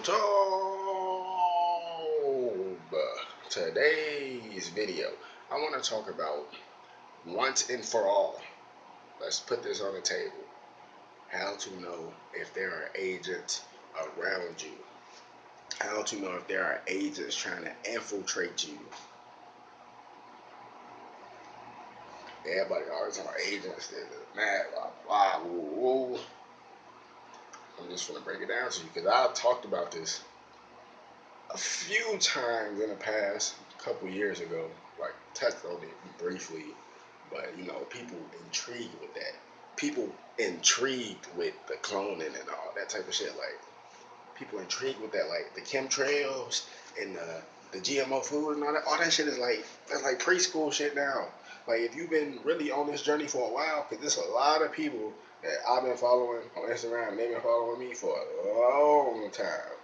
YouTube. Today's video, I want to talk about once and for all. Let's put this on the table. How to know if there are agents around you. How to know if there are agents trying to infiltrate you. Everybody always talking about agents. They're mad, blah, blah, woo, woo. I'm just going to break it down to you because I've talked about this a few times in the past, a couple years ago, like touched on it briefly, but people intrigued with that. People intrigued with the cloning and all that type of shit. Like people intrigued with that, like the chemtrails and the GMO food and all that. All that shit is like that's like preschool shit now. Like if you've been really on this journey for a while, because there's a lot of people that I've been following on Instagram, and they've been following me for a long time,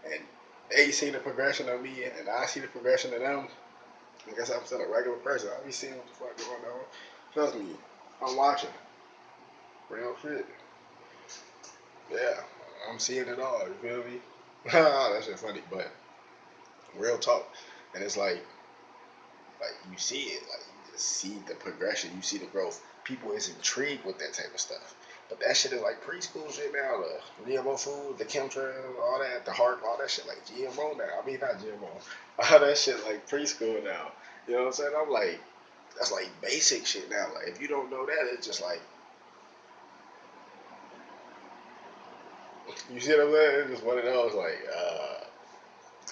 and they see the progression of me, and I see the progression of them. I guess I'm still a regular person. I be seeing what the fuck going on. Trust me, I'm watching. Real shit. Yeah, I'm seeing it all. You feel me? That shit funny, but real talk. And it's like you see it, like you just see the progression, you see the growth. People is intrigued with that type of stuff. But that shit is like preschool shit now. The GMO food, the chemtrails, all that, the heart, all that shit like GMO now. I mean not GMO. All that shit like preschool now. You know what I'm saying? I'm like, that's like basic shit now. Like if you don't know that, it's just like you see what I'm saying? It's just one of those like,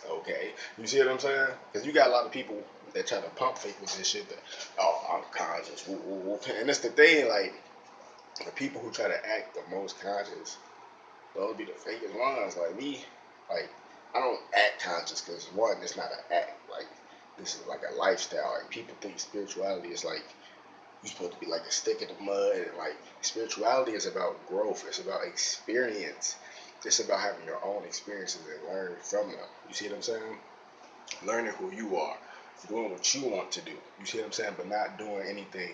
okay. You see what I'm saying? Because you got a lot of people that try to pump fake with this shit. That, oh, I'm conscious. Woo, woo, woo. And it's the thing, like, the people who try to act the most conscious, those be the fakest ones. Like me, like, I don't act conscious because, one, it's not an act. Like, this is like a lifestyle. Like, people think spirituality is like, you're supposed to be like a stick in the mud. And, like, spirituality is about growth, it's about experience. It's about having your own experiences and learn from them. You see what I'm saying? Learning who you are, doing what you want to do. You see what I'm saying? But not doing anything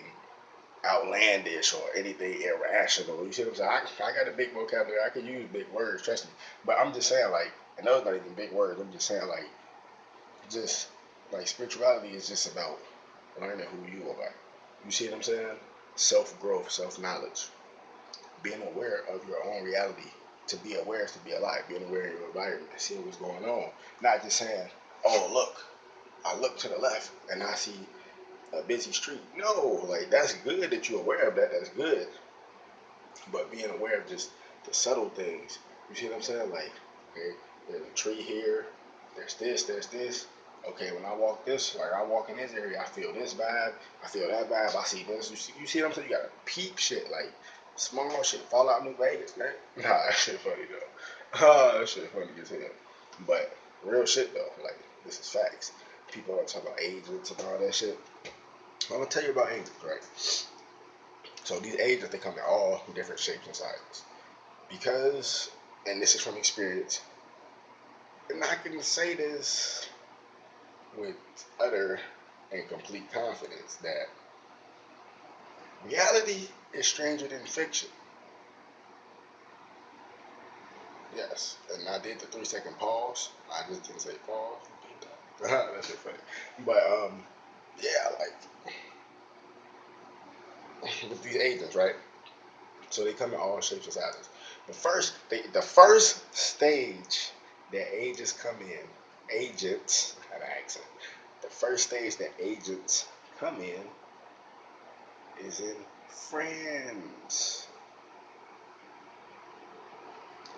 outlandish or anything irrational. You see what I'm saying? I got a big vocabulary. I can use big words, trust me. But I'm just saying, like, and those not even big words. I'm just saying, like, just like spirituality is just about learning who you are. You see what I'm saying? Self growth, self knowledge, being aware of your own reality. To be aware is to be alive. Being aware of your environment, seeing what's going on. Not just saying, "Oh, look, I look to the left and I see a busy street." No, like that's good that you're aware of that. That's good. But being aware of just the subtle things. You see what I'm saying? Like, okay, there's a tree here. There's this. There's this. Okay, when I walk this, like I walk in this area, I feel this vibe. I feel that vibe. I see this. You see what I'm saying? You gotta peep shit like small shit. Fallout New Vegas, man. Nah, that shit funny though. That shit funny as hell. But real shit though. Like this is facts. People are talking about agents and all that shit. I'm gonna tell you about agents, right? So these agents, they come in all different shapes and sizes. Because, and this is from experience, and I can say this with utter and complete confidence that reality is stranger than fiction. Yes, and I did the 3 second pause. I just didn't say pause. That's just funny. But yeah, like with these agents, right? So they come in all shapes and sizes. The first stage that agents come in, agents have an accent. The first stage that agents come in is in friends.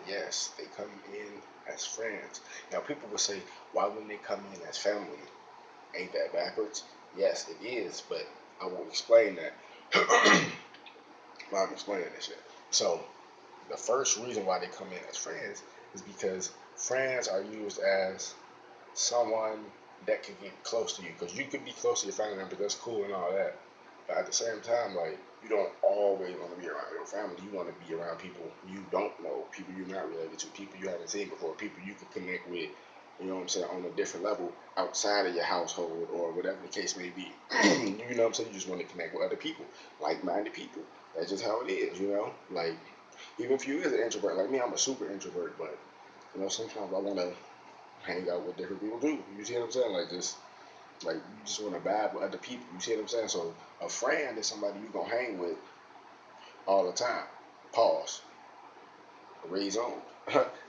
Yes, they come in as friends. Now people will say, why wouldn't they come in as family? Ain't that backwards? Yes, it is, but I will explain that while I'm explaining this shit. So the first reason why they come in as friends is because friends are used as someone that can get close to you. Because you could be close to your family member, that's cool and all that. But at the same time, like, you don't always want to be around your family. You want to be around people you don't know, people you're not related to, people you haven't seen before, people you can connect with, you know what I'm saying, on a different level outside of your household or whatever the case may be. You know what I'm saying? You just want to connect with other people, like minded people. That's just how it is, you know? Like, even if you is an introvert, like me, I'm a super introvert, but You know, sometimes I want to hang out with different people too. You see what I'm saying? Like just like you just want to vibe with other people. You see what I'm saying? So a friend is somebody you gonna hang with all the time. Pause. Raise on.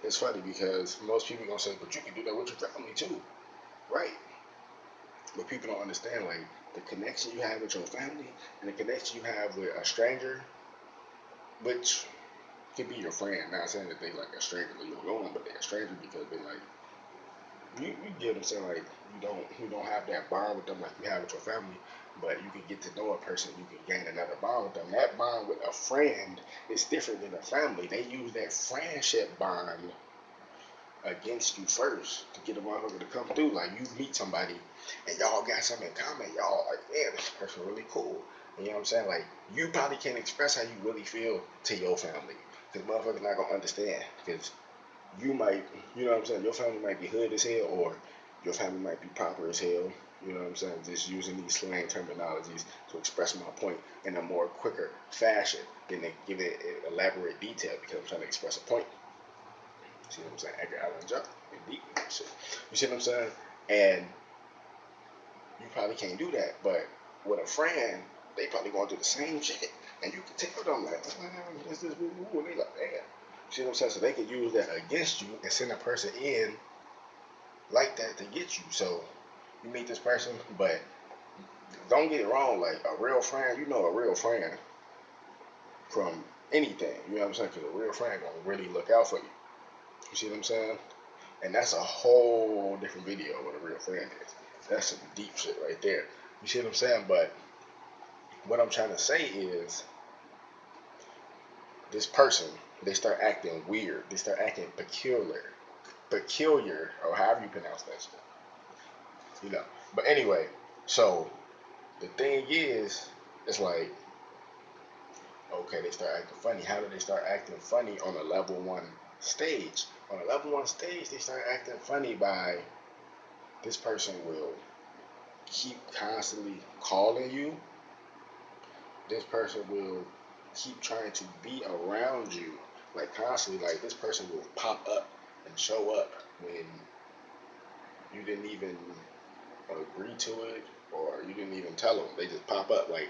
It's funny because most people gonna say, but you can do that with your family too, right? But people don't understand like the connection you have with your family and the connection you have with a stranger, which could be your friend. Not saying that they like a stranger that you're alone, but they're a stranger because they like you get what I'm saying. Like you don't have that bond with them like you have with your family, but you can get to know a person. You can gain another bond with them. That bond with a friend is different than a family. They use that friendship bond against you first to get a motherfucker to come through. Like you meet somebody and y'all got something in common. Y'all like, man, this person really cool. You know what I'm saying? Like you probably can't express how you really feel to your family because motherfuckers not gonna understand because you might, you know what I'm saying? Your family might be hood as hell or your family might be proper as hell. You know what I'm saying? Just using these slang terminologies to express my point in a more quicker fashion than to give it elaborate detail because I'm trying to express a point. See what I'm saying? Edgar Allan Poe and deep and shit. You see what I'm saying? And you probably can't do that, but with a friend, they probably going through the same shit, and you can tell them like, this is really cool, and they like, damn. You see what I'm saying? So they can use that against you and send a person in like that to get you. So you meet this person, but don't get it wrong. Like a real friend, you know, a real friend from anything. You know what I'm saying? Because a real friend gonna really look out for you. You see what I'm saying? And that's a whole different video of what a real friend is. That's some deep shit right there. You see what I'm saying? But what I'm trying to say is this person, they start acting weird. They start acting peculiar, or however you pronounce that shit. You know. But anyway, so the thing is, it's like, okay, they start acting funny. How do they start acting funny on a level one stage? On a level one stage, they start acting funny by this person will keep constantly calling you. This person will keep trying to be around you, like constantly. Like this person will pop up and show up when you didn't even agree to it or you didn't even tell them. They just pop up like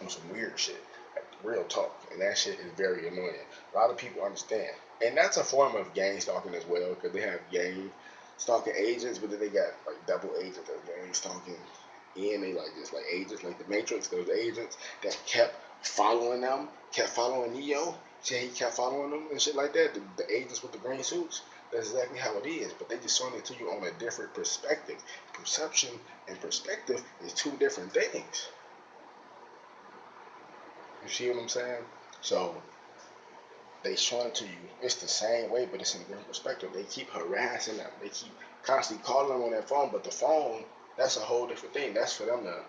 on some weird shit, like real talk, and that shit is very annoying. A lot of people understand, and that's a form of gang stalking as well, because they have gang stalking agents, but then they got like double agents of gang stalking, and they like just like agents, like the Matrix. Those agents that kept following them, kept following Neo. See, he kept following them and shit like that. The agents with the green suits. That's exactly how it is, but they just showing it to you on a different perspective. Perception and perspective is two different things. You see what I'm saying? So they showing it to you. It's the same way, but it's in a different perspective. They keep harassing them. They keep constantly calling them on their phone, but the phone, that's a whole different thing. That's for them to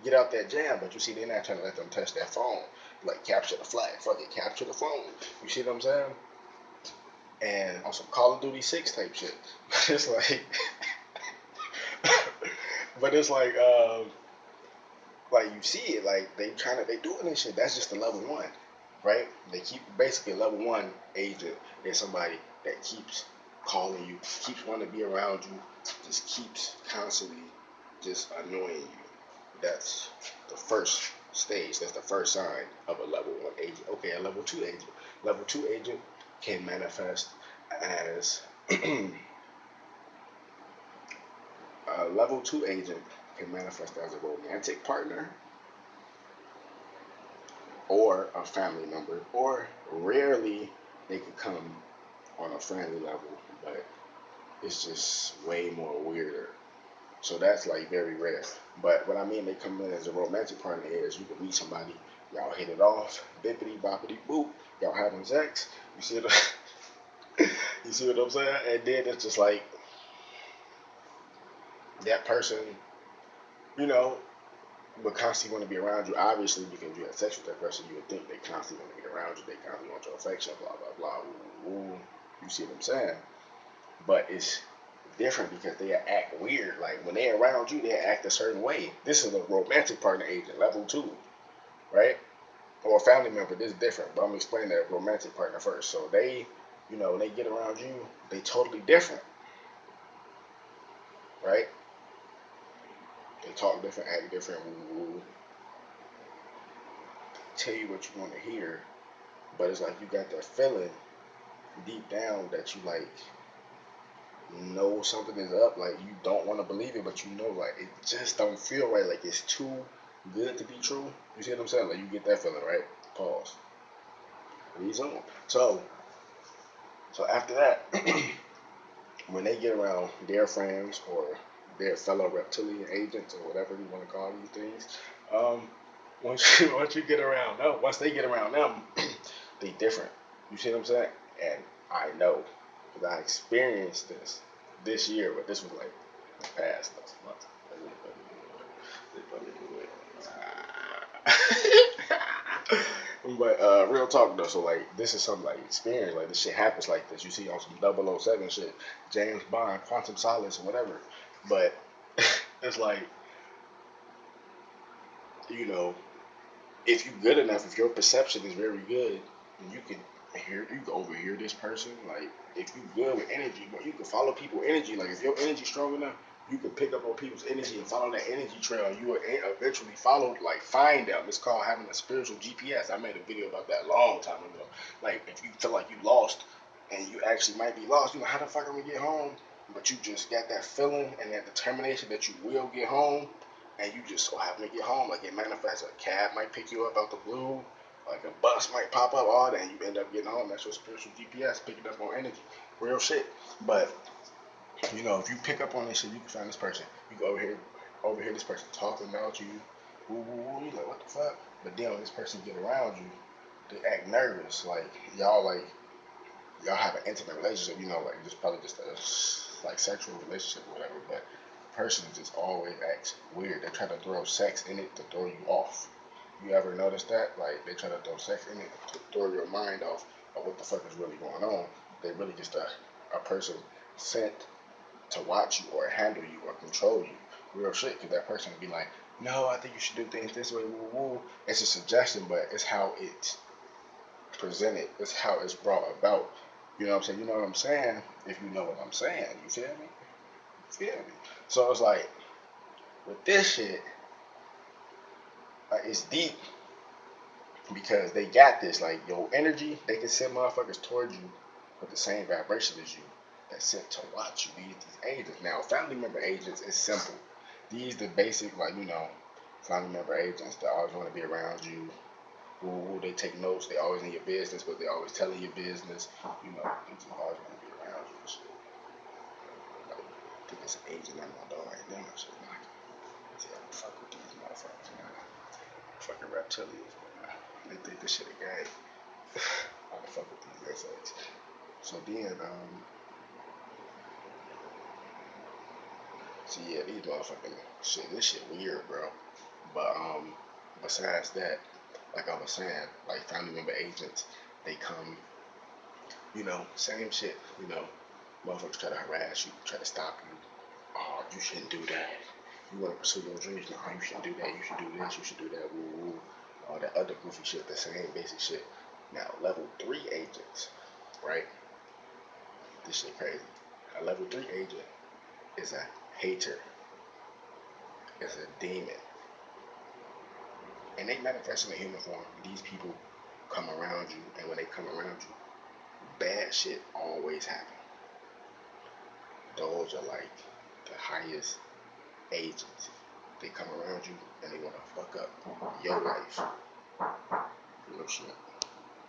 get out that jam. But you see, they're not trying to let them touch that phone. Like capture the flag. Fuck it, capture the phone. You see what I'm saying? And on some Call of Duty 6 type shit. It's like, but it's like you see it, like they doing this shit. That's just the level one, right? They keep basically a level one agent is somebody that keeps calling you, keeps wanting to be around you, just keeps constantly just annoying you. That's the first stage. That's the first sign of a level one agent. Okay, a level two agent. Level two agent can manifest as a level two agent can manifest as a romantic partner or a family member, or rarely they could come on a family level, but it's just way more weirder. So that's like very rare. But what I mean they come in as a romantic partner is you can meet somebody, y'all hit it off, bippity boppity boop, y'all having sex. You see what you see what I'm saying? And then it's just like that person, you know, but constantly want to be around you, obviously, because you had sex with that person, you would think they constantly want to be around you, they constantly want your affection, blah, blah, blah, ooh, ooh. You see what I'm saying? But it's different because they act weird. Like, when they're around you, they act a certain way. This is a romantic partner agent, level 2, right? Or a family member, this is different, but I'm going to explain that romantic partner first. So they You know, when they get around you, they totally different, right? They talk different, act different, tell you what you want to hear, but it's like you got that feeling deep down that you like know something is up. Like you don't want to believe it, but you know, like it just don't feel right. Like it's too good to be true. You see what I'm saying? Like you get that feeling, right? Pause. Resume. So after that, when they get around their friends or their fellow reptilian agents or whatever you want to call these things, um, once you get around them, once they get around them, they different. You see what I'm saying? And I know because I experienced this year, but this was like the past month. But real talk though, so like this is something like experience, like this shit happens like this. You see on some 007 shit, James Bond, Quantum Solace, or whatever. But it's like, you know, if you're good enough, if your perception is very good, you can you can overhear this person. Like if you good with energy, but you can follow people energy. Like if your energy strong enough, you can pick up on people's energy and follow that energy trail. You will eventually follow, like find them. It's called having a spiritual GPS. I made a video about that a long time ago. Like if you feel like you lost and you actually might be lost, you know how the fuck I'm gonna get home? But you just got that feeling and that determination that you will get home, and you just so happen to get home. Like it manifests. A cab might pick you up out the blue, like a bus might pop up, all that, and you end up getting home. That's your spiritual GPS picking up on energy, real shit. But you know, if you pick up on this shit, you can find this person. You go overhear this person talking about you. Woo, woo, woo. You like, what the fuck? But then when this person get around you, they act nervous. Y'all have an intimate relationship. You know, like just probably just a like sexual relationship or whatever. But the person just always acts weird. They try to throw sex in it to throw you off. You ever notice that? Like they try to throw sex in it to throw your mind off of what the fuck is really going on. They really just a person sent to watch you or handle you or control you. Real shit, because that person would be like, no, I think you should do things this way, woo woo. It's a suggestion, but it's how it's presented. It's how it's brought about. You know what I'm saying? You know what I'm saying? If you know what I'm saying, you feel me? You feel me? So it's like, with this shit, like, it's deep because they got this. Like, your energy, they can send motherfuckers towards you with the same vibration as you that's sent to watch you. These agents. Now, family member agents is simple. These the basic, like, you know, family member agents that always want to be around you. Who they take notes. They always in your business, but they always telling your business. You know, they just always want to be around you and shit. Like, I think it's an agent I'm not doing right now. So, like, see, I don't fuck with these motherfuckers, man. Fucking reptilians, man. They think this shit a game. I don't fuck with these insects. So then, see, yeah, these motherfucking shit, this shit weird, bro. But besides that, like I was saying, like family member agents, they come, you know, same shit, you know, motherfuckers try to harass you, try to stop you. Oh, you shouldn't do that. You want to pursue your dreams? No, you shouldn't do that. You should do this. You should do that. Woo woo. All that other goofy shit, the same basic shit. Now, level 3 agents, right? This shit crazy. A level 3 agent is a hater, is a demon. And they manifest in a human form. These people come around you, and when they come around you, bad shit always happen. Those are like the highest agents. They come around you and they want to fuck up your life. Real shit.